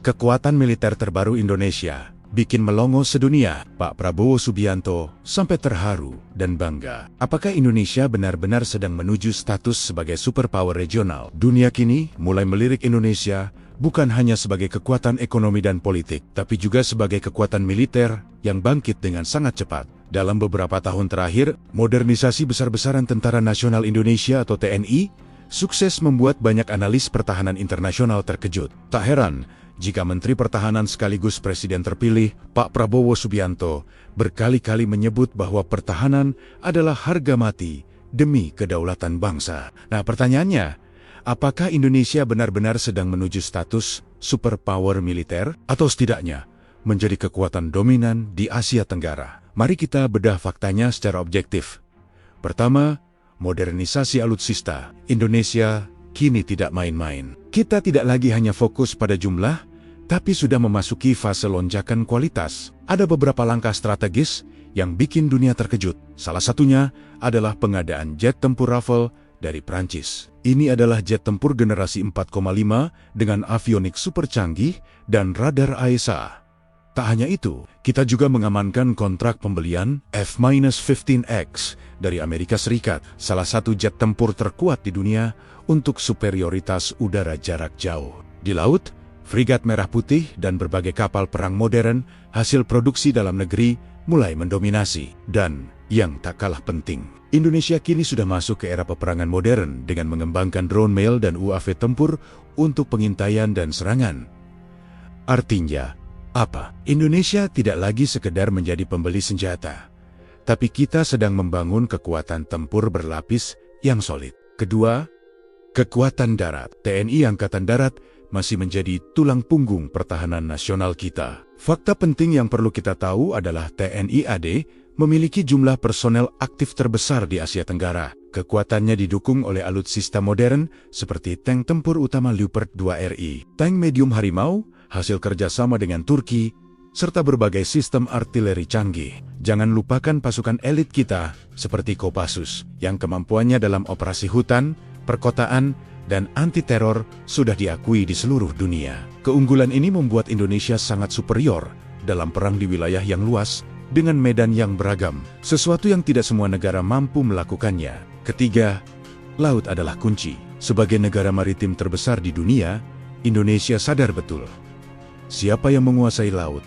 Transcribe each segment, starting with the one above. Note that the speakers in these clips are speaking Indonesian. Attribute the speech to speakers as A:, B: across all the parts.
A: Kekuatan militer terbaru Indonesia bikin melongo sedunia. Pak Prabowo Subianto sampai terharu dan bangga. Apakah Indonesia benar-benar sedang menuju status sebagai superpower regional? Dunia kini mulai melirik Indonesia bukan hanya sebagai kekuatan ekonomi dan politik, tapi juga sebagai kekuatan militer yang bangkit dengan sangat cepat. Dalam beberapa tahun terakhir, modernisasi besar-besaran Tentara Nasional Indonesia atau TNI sukses membuat banyak analis pertahanan internasional terkejut. Tak heran jika Menteri Pertahanan sekaligus Presiden terpilih, Pak Prabowo Subianto, berkali-kali menyebut bahwa pertahanan adalah harga mati demi kedaulatan bangsa. Nah, pertanyaannya, apakah Indonesia benar-benar sedang menuju status superpower militer atau setidaknya menjadi kekuatan dominan di Asia Tenggara? Mari kita bedah faktanya secara objektif. Pertama, modernisasi alutsista. Indonesia kini tidak main-main. Kita tidak lagi hanya fokus pada jumlah, tapi sudah memasuki fase lonjakan kualitas. Ada beberapa langkah strategis yang bikin dunia terkejut. Salah satunya adalah pengadaan jet tempur Rafale dari Prancis. Ini adalah jet tempur generasi 4,5 dengan avionik super canggih dan radar AESA. Tak hanya itu, kita juga mengamankan kontrak pembelian F-15X dari Amerika Serikat, salah satu jet tempur terkuat di dunia untuk superioritas udara jarak jauh. Di laut, Frigat Merah Putih dan berbagai kapal perang modern hasil produksi dalam negeri mulai mendominasi. Dan yang tak kalah penting, Indonesia kini sudah masuk ke era peperangan modern dengan mengembangkan drone mail dan UAV tempur untuk pengintaian dan serangan. Artinya, apa? Indonesia tidak lagi sekedar menjadi pembeli senjata, tapi kita sedang membangun kekuatan tempur berlapis yang solid. Kedua, kekuatan darat. TNI Angkatan Darat masih menjadi tulang punggung pertahanan nasional kita. Fakta penting yang perlu kita tahu adalah TNI AD memiliki jumlah personel aktif terbesar di Asia Tenggara. Kekuatannya didukung oleh alutsista modern seperti tank tempur utama Leopard 2 RI, tank medium Harimau, hasil kerjasama dengan Turki, serta berbagai sistem artileri canggih. Jangan lupakan pasukan elit kita seperti Kopassus yang kemampuannya dalam operasi hutan, perkotaan, dan anti-teror sudah diakui di seluruh dunia. Keunggulan ini membuat Indonesia sangat superior dalam perang di wilayah yang luas dengan medan yang beragam, sesuatu yang tidak semua negara mampu melakukannya. Ketiga, laut adalah kunci. Sebagai negara maritim terbesar di dunia, Indonesia sadar betul, siapa yang menguasai laut,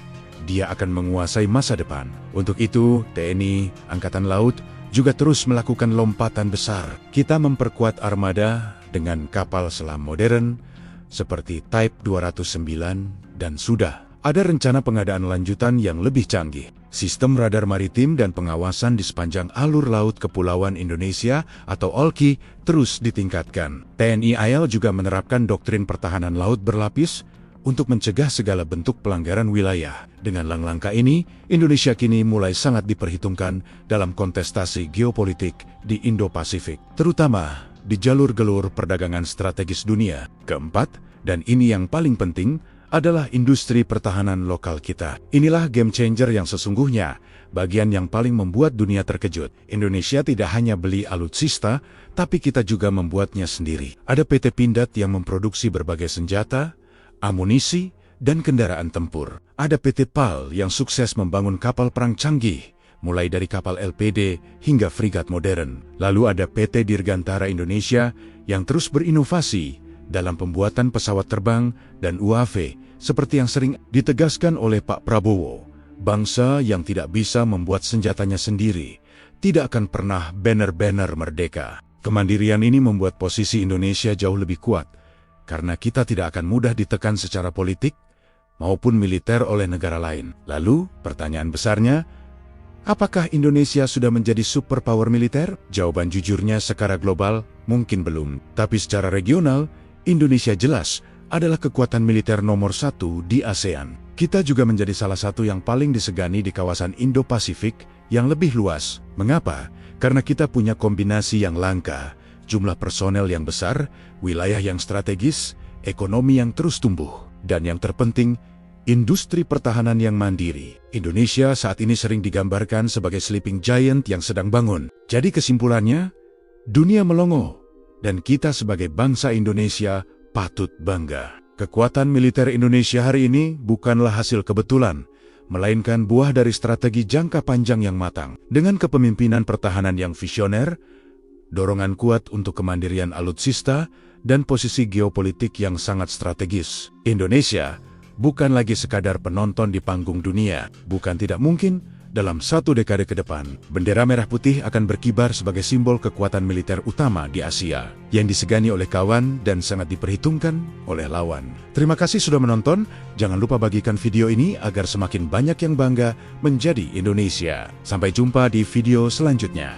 A: dia akan menguasai masa depan. Untuk itu, TNI Angkatan Laut juga terus melakukan lompatan besar. Kita memperkuat armada dengan kapal selam modern seperti Type 209 dan sudah ada rencana pengadaan lanjutan yang lebih canggih. Sistem radar maritim dan pengawasan di sepanjang alur laut Kepulauan Indonesia atau OLKI terus ditingkatkan. TNI AL juga menerapkan doktrin pertahanan laut berlapis untuk mencegah segala bentuk pelanggaran wilayah. Dengan langkah ini, Indonesia kini mulai sangat diperhitungkan dalam kontestasi geopolitik di Indo-Pasifik, terutama di jalur-gelur perdagangan strategis dunia. Keempat, dan ini yang paling penting, adalah industri pertahanan lokal kita. Inilah game changer yang sesungguhnya, bagian yang paling membuat dunia terkejut. Indonesia tidak hanya beli alutsista, tapi kita juga membuatnya sendiri. Ada PT Pindad yang memproduksi berbagai senjata, amunisi, dan kendaraan tempur. Ada PT PAL yang sukses membangun kapal perang canggih, mulai dari kapal LPD hingga frigat modern. Lalu ada PT Dirgantara Indonesia yang terus berinovasi dalam pembuatan pesawat terbang dan UAV, seperti yang sering ditegaskan oleh Pak Prabowo. Bangsa yang tidak bisa membuat senjatanya sendiri tidak akan pernah banner-banner merdeka. Kemandirian ini membuat posisi Indonesia jauh lebih kuat, karena kita tidak akan mudah ditekan secara politik maupun militer oleh negara lain. Lalu, pertanyaan besarnya, apakah Indonesia sudah menjadi superpower militer? Jawaban jujurnya secara global mungkin belum. Tapi secara regional, Indonesia jelas adalah kekuatan militer nomor 1 di ASEAN. Kita juga menjadi salah satu yang paling disegani di kawasan Indo-Pasifik yang lebih luas. Mengapa? Karena kita punya kombinasi yang langka, jumlah personel yang besar, wilayah yang strategis, ekonomi yang terus tumbuh, dan yang terpenting, industri pertahanan yang mandiri. Indonesia saat ini sering digambarkan sebagai sleeping giant yang sedang bangun. Jadi kesimpulannya, dunia melongo, dan kita sebagai bangsa Indonesia patut bangga. Kekuatan militer Indonesia hari ini bukanlah hasil kebetulan, melainkan buah dari strategi jangka panjang yang matang. Dengan kepemimpinan pertahanan yang visioner, dorongan kuat untuk kemandirian alutsista, dan posisi geopolitik yang sangat strategis, Indonesia bukan lagi sekadar penonton di panggung dunia. Bukan tidak mungkin, dalam 1 dekade ke depan, bendera merah putih akan berkibar sebagai simbol kekuatan militer utama di Asia, yang disegani oleh kawan dan sangat diperhitungkan oleh lawan. Terima kasih sudah menonton, jangan lupa bagikan video ini agar semakin banyak yang bangga menjadi Indonesia. Sampai jumpa di video selanjutnya.